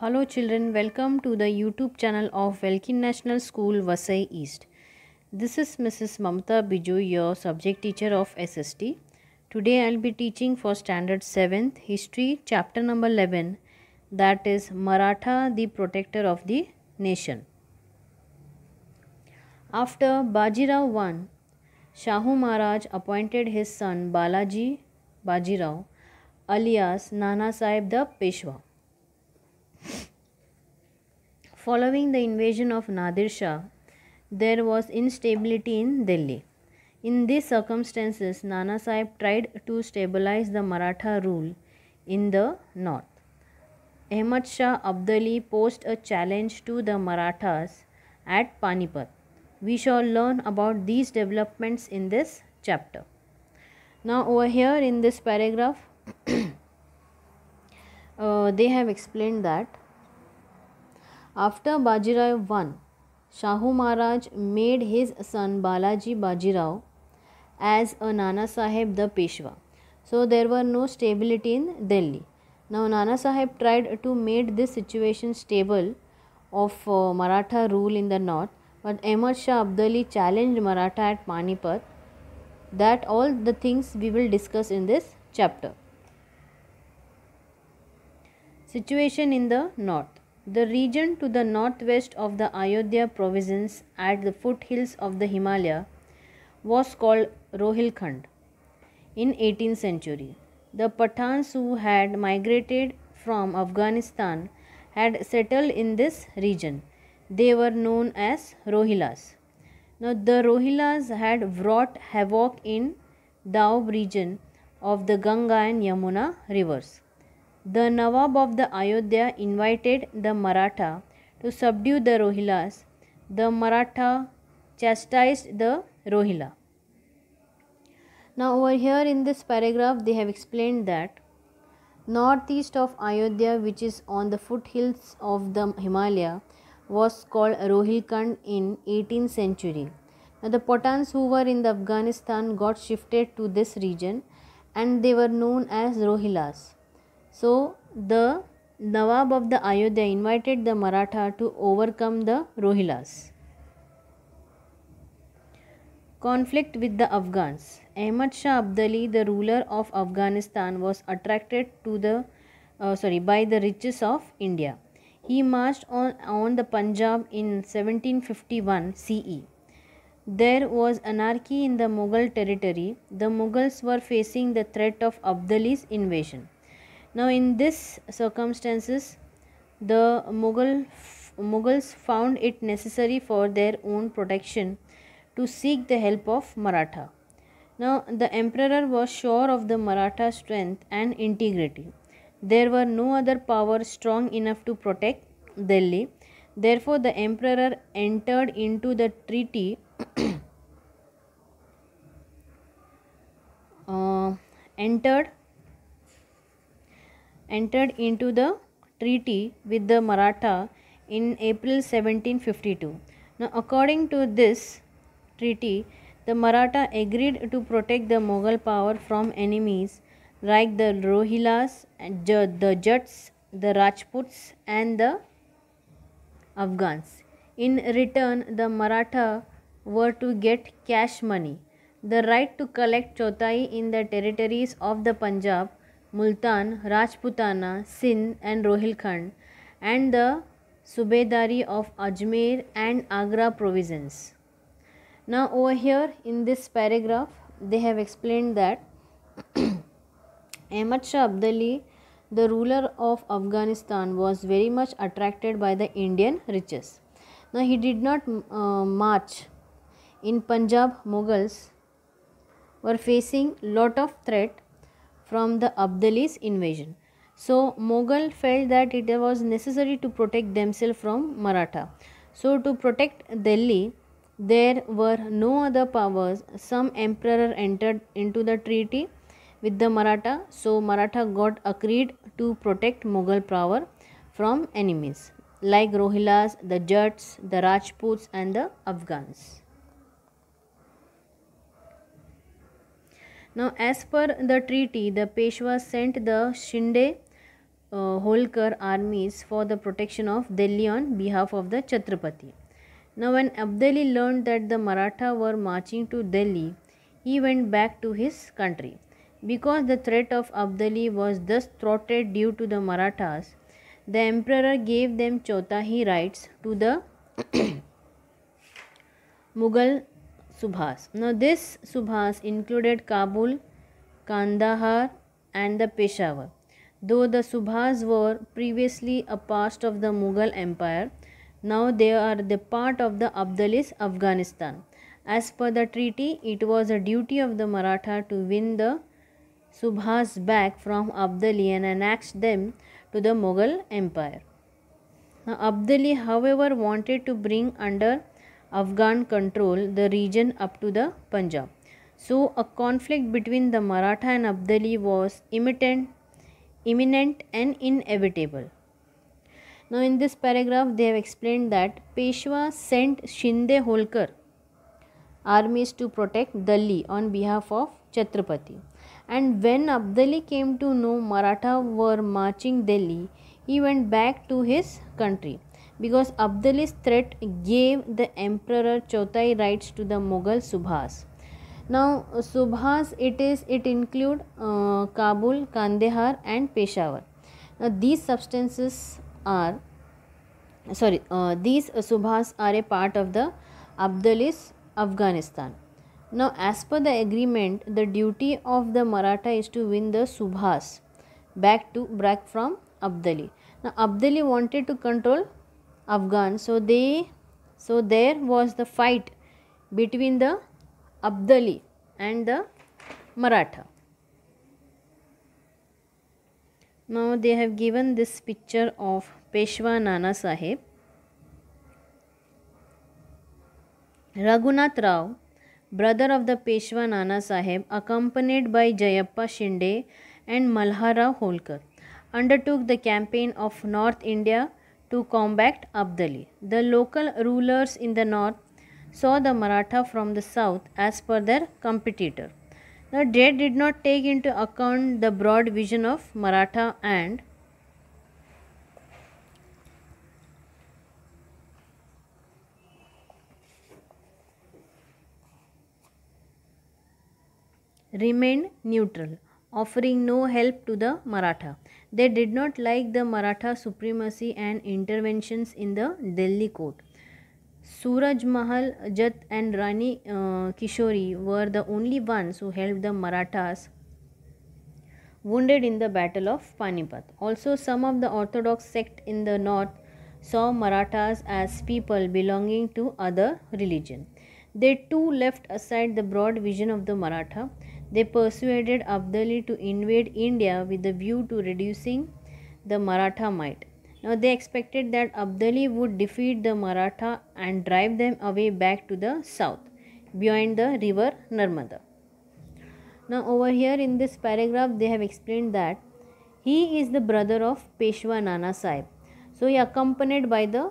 Hello children, welcome to the YouTube channel of Velkin National School, Vasai East. This is Mrs. Mamta Biju, your subject teacher of SST. Today I will be teaching for Standard 7th History, chapter number 11, that is Maratha, the protector of the nation. After Bajirao won, Shahu Maharaj appointed his son Balaji Bajirao alias Nana Sahib the Peshwa. Following the invasion of Nadir Shah, there was instability in Delhi. In these circumstances, Nana Sahib tried to stabilize the Maratha rule in the north. Ahmad Shah Abdali posed a challenge to the Marathas at Panipat. We shall learn about these developments in this chapter. Now over here in this paragraph, they have explained that after Bajirao won, Shahu Maharaj made his son Balaji Bajirao as a Nana Sahib the Peshwa. So there were no stability in Delhi. Now Nana Sahib tried to make this situation stable of Maratha rule in the north, but Ahmad Shah Abdali challenged Maratha at Panipat. That all the things we will discuss in this chapter. Situation in the north. The region to the northwest of the Ayodhya province at the foothills of the Himalaya was called Rohilkhand in 18th century. The Pathans who had migrated from Afghanistan had settled in this region. They were known as Rohillas. Now the Rohillas had wrought havoc in Doab region of the Ganga and Yamuna rivers. The Nawab of the Ayodhya invited the Maratha to subdue the Rohillas. The Maratha chastised the Rohilla. Now over here in this paragraph they have explained that northeast of Ayodhya, which is on the foothills of the Himalaya, was called Rohilkhand in 18th century. Now the Pathans who were in the Afghanistan got shifted to this region and they were known as Rohillas. So the Nawab of the Ayodhya invited the Maratha to overcome the Rohillas. Conflict with the Afghans. Ahmad Shah Abdali, the ruler of Afghanistan, was attracted to the by the riches of India. He marched on the Punjab in 1751 CE. There was anarchy in the Mughal territory. The Mughals were facing the threat of Abdali's invasion. Now in this circumstances, the Mughals found it necessary for their own protection to seek the help of Maratha. Now the emperor was sure of the Maratha strength and integrity. There were no other power strong enough to protect Delhi. Therefore the emperor entered into the treaty entered into the treaty with the Maratha in April 1752. Now according to this treaty, the Maratha agreed to protect the Mughal power from enemies like the Rohillas, the Jats, the Rajputs and the Afghans. In return, the Maratha were to get cash money, the right to collect chotai in the territories of the Punjab, Multan, Rajputana, Sindh and Rohilkhand, and the Subedari of Ajmer and Agra provinces. Now over here in this paragraph they have explained that Ahmad Shah Abdali, the ruler of Afghanistan, was very much attracted by the Indian riches. Now he did not march in Punjab. Mughals were facing lot of threat from the Abdalis invasion. So Mughal felt that it was necessary to protect themselves from Maratha. So to protect Delhi, there were no other powers. Some emperor entered into the treaty with the Maratha. So Maratha got agreed to protect Mughal power from enemies like Rohillas, the Jats, the Rajputs and the Afghans. Now as per the treaty, the Peshwa sent the Shinde Holkar armies for the protection of Delhi on behalf of the Chhatrapati. Now, when Abdali learned that the Maratha were marching to Delhi, he went back to his country. Because the threat of Abdali was thus thwarted due to the Marathas, the emperor gave them Chotahi rights to the Mughal Subhas. Now, this Subhas included Kabul, Kandahar, and the Peshawar. Though the Subhas were previously a part of the Mughal Empire, now they are the part of the Abdalis Afghanistan. As per the treaty, it was a duty of the Maratha to win the Subhas back from Abdali and annex them to the Mughal Empire. Now, Abdali, however, wanted to bring under Afghan control the region up to the Punjab. So, a conflict between the Maratha and Abdali was imminent and inevitable. Now, in this paragraph, they have explained that Peshwa sent Shinde Holkar armies to protect Delhi on behalf of Chhatrapati. And when Abdali came to know Maratha were marching Delhi, he went back to his country because Abdali's threat gave the emperor Chotai rights to the Mughal Subhas. Now, Subhas it include Kabul, Kandahar, and Peshawar. Now, these subhas are a part of the Abdalis Afghanistan. Now, as per the agreement, the duty of the Maratha is to win the Subhas back from Abdali. Now, Abdali wanted to control Afghan, so there was the fight between the Abdali and the Maratha. Now, they have given this picture of Peshwa Nana Sahib. Raghunath Rao, brother of the Peshwa Nana Sahib, accompanied by Jayappa Shinde and Malharao Holkar, undertook the campaign of North India to combat Abdali. The local rulers in the north saw the Maratha from the south as per their competitor. Now, they did not take into account the broad vision of Maratha and remained neutral, offering no help to the Maratha. They did not like the Maratha supremacy and interventions in the Delhi court. Suraj Mahal, Jat and Rani Kishori were the only ones who helped the Marathas wounded in the Battle of Panipat. Also, some of the orthodox sect in the north saw Marathas as people belonging to other religion. They too left aside the broad vision of the Maratha. They persuaded Abdali to invade India with the view to reducing the Maratha might. Now, they expected that Abdali would defeat the Maratha and drive them away back to the south, beyond the river Narmada. Now, over here in this paragraph, they have explained that he is the brother of Peshwa Nana Sahib. So, he accompanied by the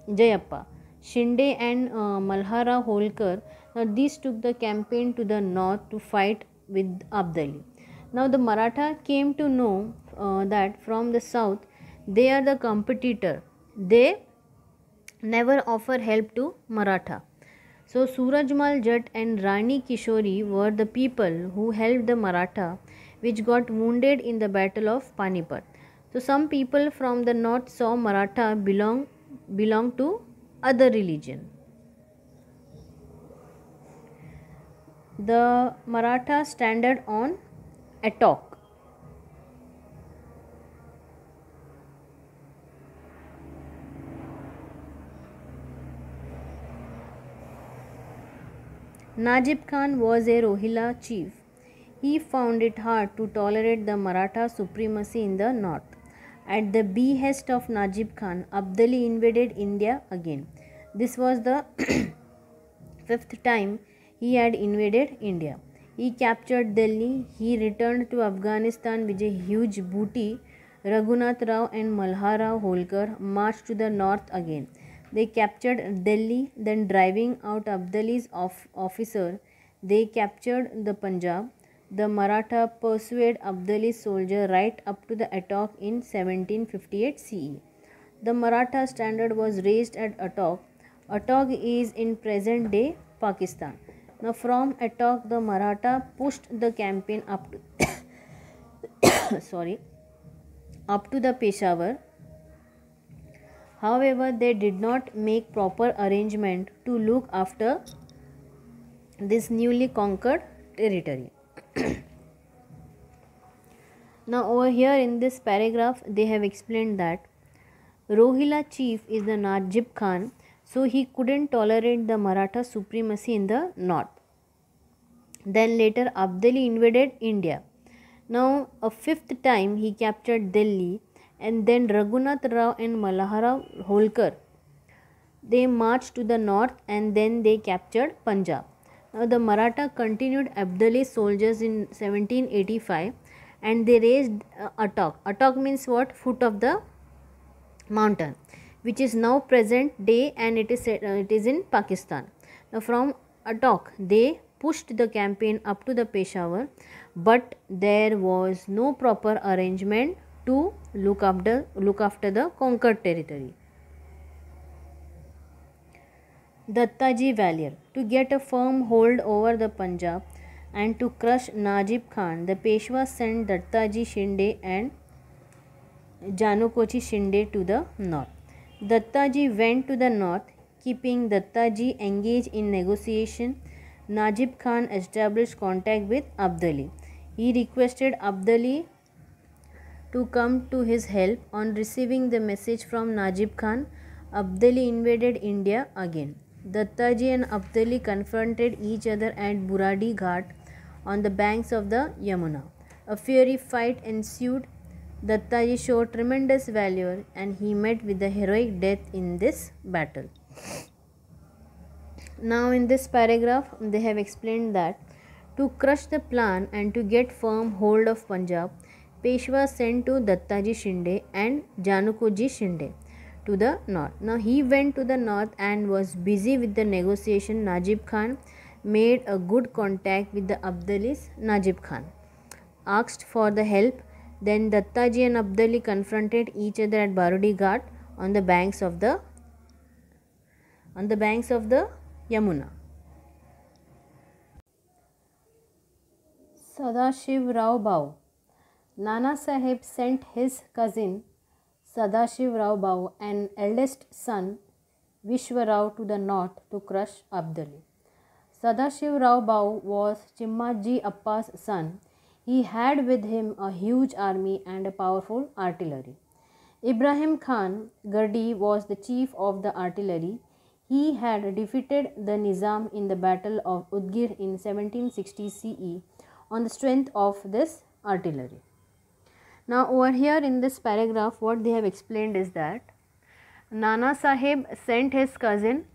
Jayappa, Shinde and Malharao Holkar. Now, these took the campaign to the north to fight with Abdali. Now, the Maratha came to know that from the south, they are the competitor. They never offer help to Maratha. So, Surajmal Jat and Rani Kishori were the people who helped the Maratha which got wounded in the Battle of Panipat. So, some people from the north saw Maratha belong to other religion. The Maratha standard on Attock. Najib Khan was a Rohilla chief. He found it hard to tolerate the Maratha supremacy in the north. At the behest of Najib Khan, Abdali invaded India again. This was the fifth time he had invaded India. He captured Delhi. He returned to Afghanistan with a huge booty. Raghunath Rao and Malharao Holkar marched to the north again. They captured Delhi, then driving out Abdali's officer, they captured the Punjab. the Maratha pursued Abdali's soldier right up to the Attock in 1758 CE. The Maratha standard was raised at Attock. Attock is in present-day Pakistan. Now, from Attock, the Maratha pushed the campaign up to up to the Peshawar. However, they did not make proper arrangement to look after this newly conquered territory. Now, over here in this paragraph, they have explained that Rohilla chief is the Najib Khan, so he couldn't tolerate the Maratha supremacy in the north. Then later Abdali invaded India. Now a fifth time he captured Delhi, and then Raghunath Rao and Malaharao Holkar, they marched to the north and then they captured Punjab. Now the Maratha continued Abdali's soldiers in 1785 and they raised Attock. Attock means what? Foot of the mountain, which is now present day, and it is in Pakistan. Now from Attock they pushed the campaign up to the Peshawar, but there was no proper arrangement to look after the conquered territory. Dattaji Valier. To get a firm hold over the Punjab and to crush Najib Khan, the Peshwa sent Dattaji Shinde and Janukochi Shinde to the north. Dattaji went to the north, keeping Dattaji engaged in negotiation. Najib Khan established contact with Abdali. He requested Abdali to come to his help. On receiving the message from Najib Khan, Abdali invaded India again. Dattaji and Abdali confronted each other at Buradi Ghat on the banks of the Yamuna. A fiery fight ensued. Dattaji showed tremendous valor and he met with a heroic death in this battle. Now in this paragraph they have explained that to crush the plan and to get firm hold of Punjab, Peshwa sent to Dattaji Shinde and Janukoji Shinde to the north. Now he went to the north and was busy with the negotiation. Najib Khan made a good contact with the Abdalis. Najib Khan asked for the help. Then Dattaji and Abdali confronted each other at Barudi Ghat on the banks of the Yamuna. Sadashiv Rao Bau. Nana Sahib sent his cousin Sadashiv Rao Bau and eldest son Vishwa Rao to the north to crush Abdali. Sadashiv Rao Bau was Chimmaji Appa's son. He had with him a huge army and a powerful artillery. Ibrahim Khan Gardi was the chief of the artillery. He had defeated the Nizam in the Battle of Udgir in 1760 CE on the strength of this artillery. Now over here in this paragraph what they have explained is that Nana Sahib sent his cousin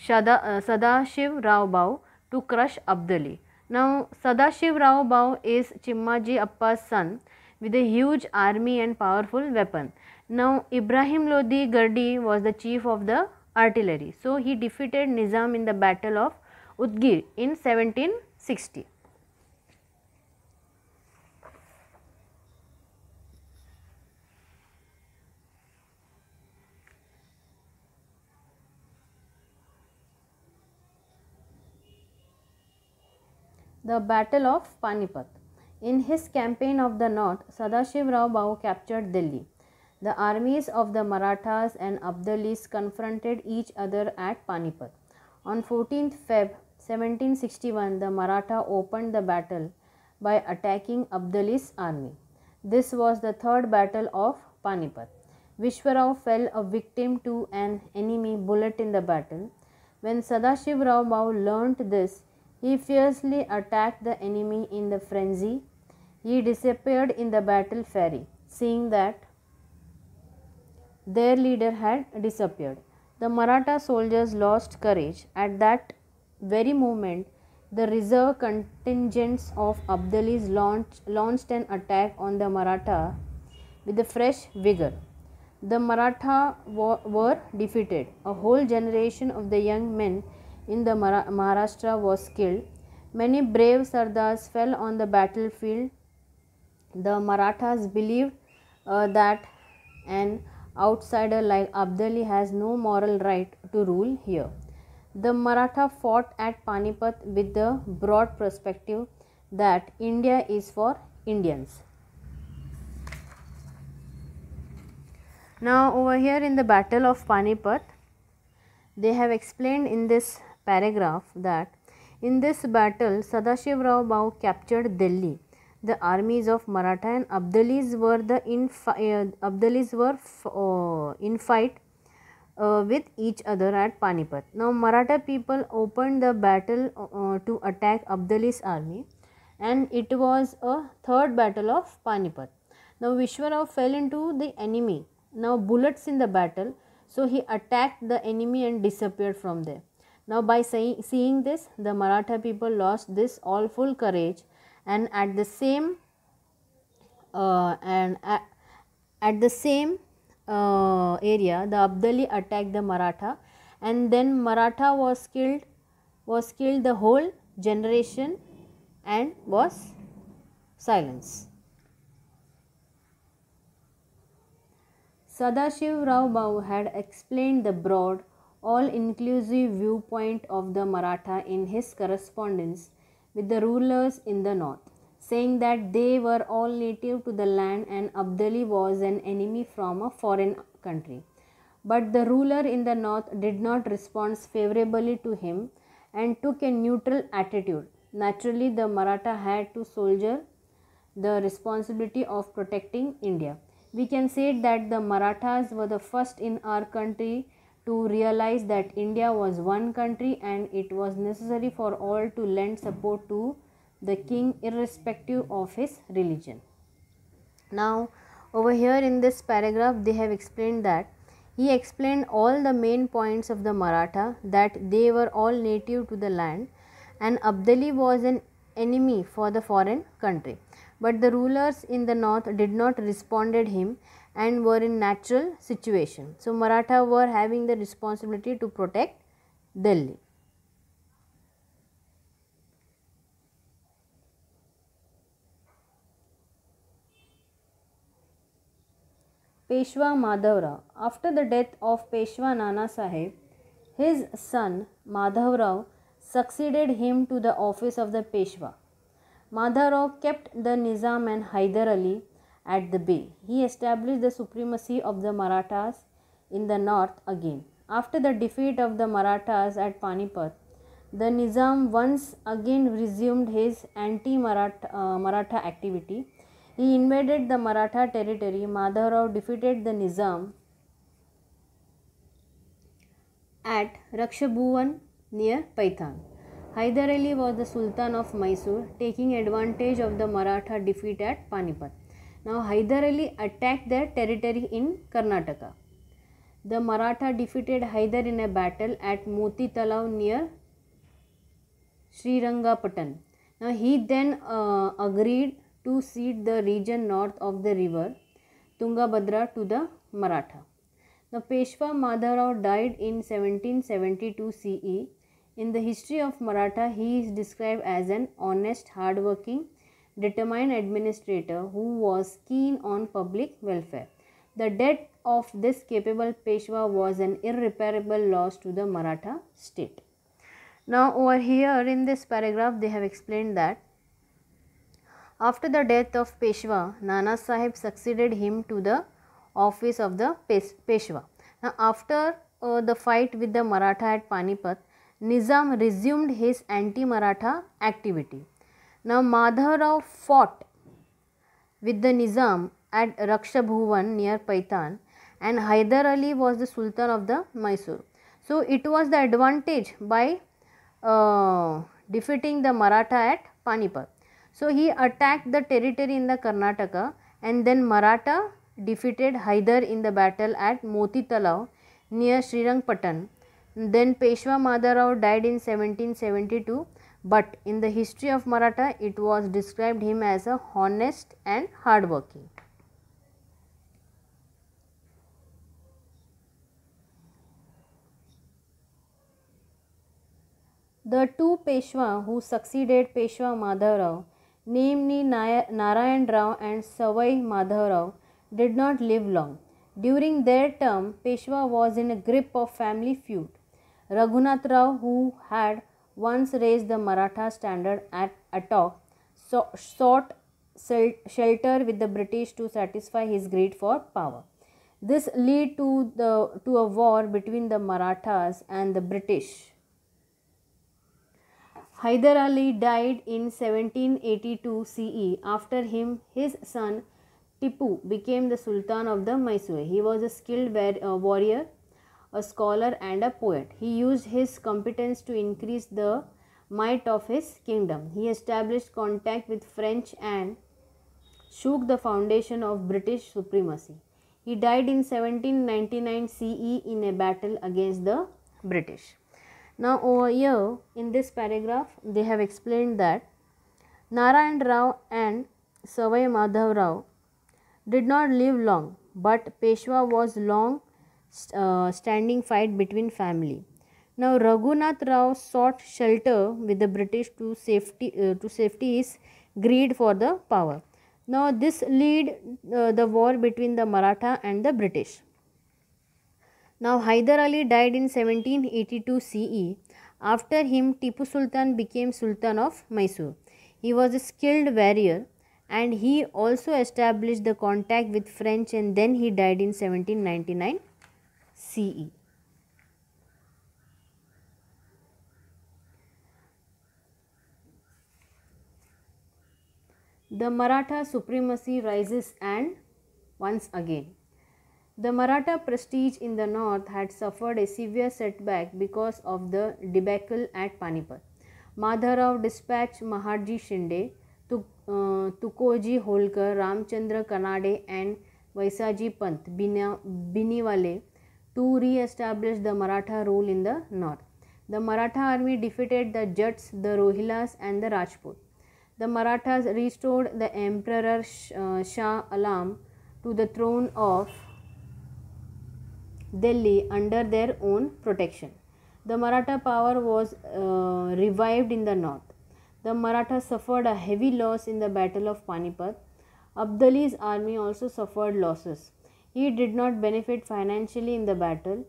Sadashiv Rao Bau to crush Abdali. Now Sadashiv Rao Bau is Chimmaji Appa's son with a huge army and powerful weapon. Now Ibrahim Lodi Gardi was the chief of the artillery. So he defeated Nizam in the Battle of Udgir in 1760. The Battle of Panipat. In his campaign of the north, Sadashiv Rao Bau captured Delhi. The armies of the Marathas and Abdalis confronted each other at Panipat. On 14th Feb 1761, the Maratha opened the battle by attacking Abdalis' army. This was the third battle of Panipat. Vishwarao fell a victim to an enemy bullet in the battle. When Sadashiv Rao Bau learnt this, he fiercely attacked the enemy in the frenzy. He disappeared in the battle ferry, seeing that their leader had disappeared. The Maratha soldiers lost courage. At that very moment, the reserve contingents of Abdalis launched an attack on the Maratha with a fresh vigor. The Maratha were defeated. A whole generation of the young men in the Maharashtra was killed. Many brave Sardars fell on the battlefield. The Marathas believed that an outsider like Abdali has no moral right to rule here. The Maratha fought at Panipat with the broad perspective that India is for Indians. Now over here in the Battle of Panipat, they have explained in this paragraph that in this battle Sadashiv Rao Bhau captured Delhi. The armies of Maratha and Abdalis were in fight with each other at Panipat. Now Maratha people opened the battle to attack Abdalis army, and it was a third battle of Panipat. Now Vishwarao fell into the enemy. Now bullets in the battle, so he attacked the enemy and disappeared from there. Now by seeing this, the Maratha people lost this awful courage, and at the same area the Abdali attacked the Maratha, and then Maratha was killed the whole generation and was silenced. Sadashiv Rao Bhau had explained the broad, all-inclusive viewpoint of the Maratha in his correspondence with the rulers in the north, saying that they were all native to the land and Abdali was an enemy from a foreign country. But the ruler in the north did not respond favorably to him and took a neutral attitude. Naturally, the Maratha had to shoulder the responsibility of protecting India. We can say that the Marathas were the first in our country to realize that India was one country and it was necessary for all to lend support to the king irrespective of his religion. Now over here in this paragraph they have explained that he explained all the main points of the Maratha, that they were all native to the land and Abdali was an enemy for the foreign country. But the rulers in the north did not responded him and were in natural situation. So Maratha were having the responsibility to protect Delhi. Peshwa Madhavrao. After the death of Peshwa Nana Saheb, his son Madhavrao succeeded him to the office of the Peshwa. Madhavrao kept the Nizam and Hyder Ali at the bay. He established the supremacy of the Marathas in the north again. After the defeat of the Marathas at Panipat, the Nizam once again resumed his anti-Maratha activity. He invaded the Maratha territory. Madhavrao defeated the Nizam at Rakshabhuvan near Paithan. Hyder Ali was the Sultan of Mysore, taking advantage of the Maratha defeat at Panipat. Now Hyder Ali attacked their territory in Karnataka. The Maratha defeated Hyder in a battle at Moti Talav near Srirangapattan. Now he then agreed to cede the region north of the river Tungabhadra to the Maratha. The Peshwa Madhavrao died in 1772 CE. In the history of Maratha, he is described as an honest, hard-working, determined administrator who was keen on public welfare. The death of this capable Peshwa was an irreparable loss to the Maratha state. Now over here in this paragraph they have explained that after the death of Peshwa, Nana Sahib succeeded him to the office of the Peshwa. Now after the fight with the Maratha at Panipat, Nizam resumed his anti-Maratha activity. Now Madhavrao fought with the Nizam at Rakshabhuvan near Paithan and Hyder Ali was the Sultan of the Mysore. So it was the advantage by defeating the Maratha at Panipat. So he attacked the territory in the Karnataka and then Maratha defeated Hyder in the battle at Moti Talav near Srirangapattan. Then Peshwa Madhavrao died in 1772, but in the history of Maratha it was described him as a honest and hardworking. The two Peshwa who succeeded Peshwa Madhavrao, namely Narayan Rao and Savai Madhavrao, did not live long. During their term, Peshwa was in a grip of family feud. Raghunath Rao, who had once raised the Maratha standard at Attock, sought shelter with the British to satisfy his greed for power. This led to a war between the Marathas and the British. Hyder Ali died in 1782 CE. After him, his son Tipu became the Sultan of the Mysore. He was a skilled warrior, a scholar and a poet. He used his competence to increase the might of his kingdom. He established contact with French and shook the foundation of British supremacy. He died in 1799 CE in a battle against the British. Now over here in this paragraph they have explained that Narayan Rao and Savai Madhavrao did not live long, but Peshwa was long standing fight between family. Now Raghunath Rao sought shelter with the British to safety his greed for the power. Now this led the war between the Maratha and the British. Now Hyder Ali died in 1782 CE. After him, Tipu Sultan became Sultan of Mysore. He was a skilled warrior and he also established the contact with French, and then he died in 1799 CE. The Maratha supremacy rises and once again. The Maratha prestige in the north had suffered a severe setback because of the debacle at Panipat. Madhavrao dispatched Maharji Shinde, Tukoji Holkar, Ramchandra Kanade and Vaisaji Pant Biniwale to re-establish the Maratha rule in the north. The Maratha army defeated the Jats, the Rohilas and the Rajput. The Marathas restored the Emperor Shah Alam to the throne of Delhi under their own protection. The Maratha power was revived in the north. The Marathas suffered a heavy loss in the Battle of Panipat. Abdali's army also suffered losses. He did not benefit financially in the battle.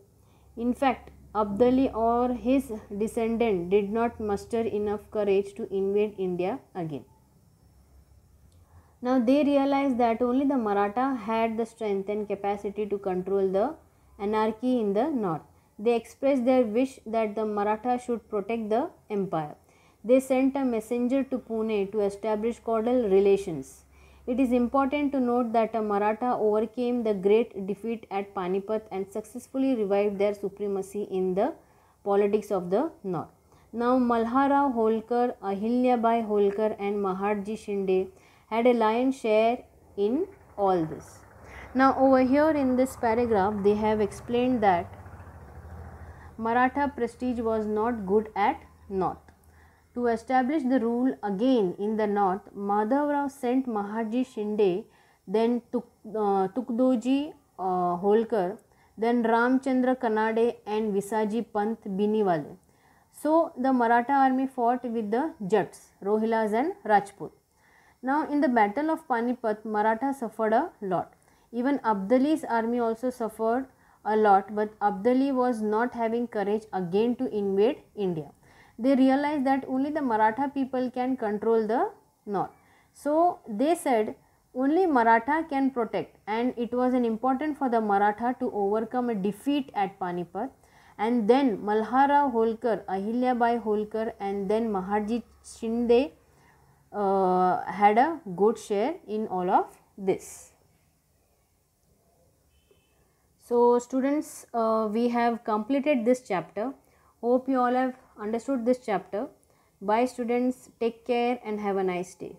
In fact, Abdali or his descendant did not muster enough courage to invade India again. Now they realized that only the Maratha had the strength and capacity to control the anarchy in the north. They expressed their wish that the Maratha should protect the empire. They sent a messenger to Pune to establish cordial relations. It is important to note that a Maratha overcame the great defeat at Panipat and successfully revived their supremacy in the politics of the north. Now Malharao Holkar, Ahilyabai Holkar and Maharji Shinde had a lion's share in all this. Now over here in this paragraph they have explained that Maratha prestige was not good at north. To establish the rule again in the north, Madhavrao sent Maharji Shinde, then Tukdoji Holkar, then Ramchandra Kanade and Visaji Pant Biniwale. So the Maratha army fought with the Jats, Rohilas and Rajput. Now in the battle of Panipat, Maratha suffered a lot. Even Abdali's army also suffered a lot, but Abdali was not having courage again to invade India. They realized that only the Maratha people can control the north. So they said only Maratha can protect, and it was an important for the Maratha to overcome a defeat at Panipat, and then Malharao Holkar, Ahilyabai Holkar and then Maharji Shinde had a good share in all of this. So students, we have completed this chapter. Hope you all have understood this chapter. Bye students, take care and have a nice day.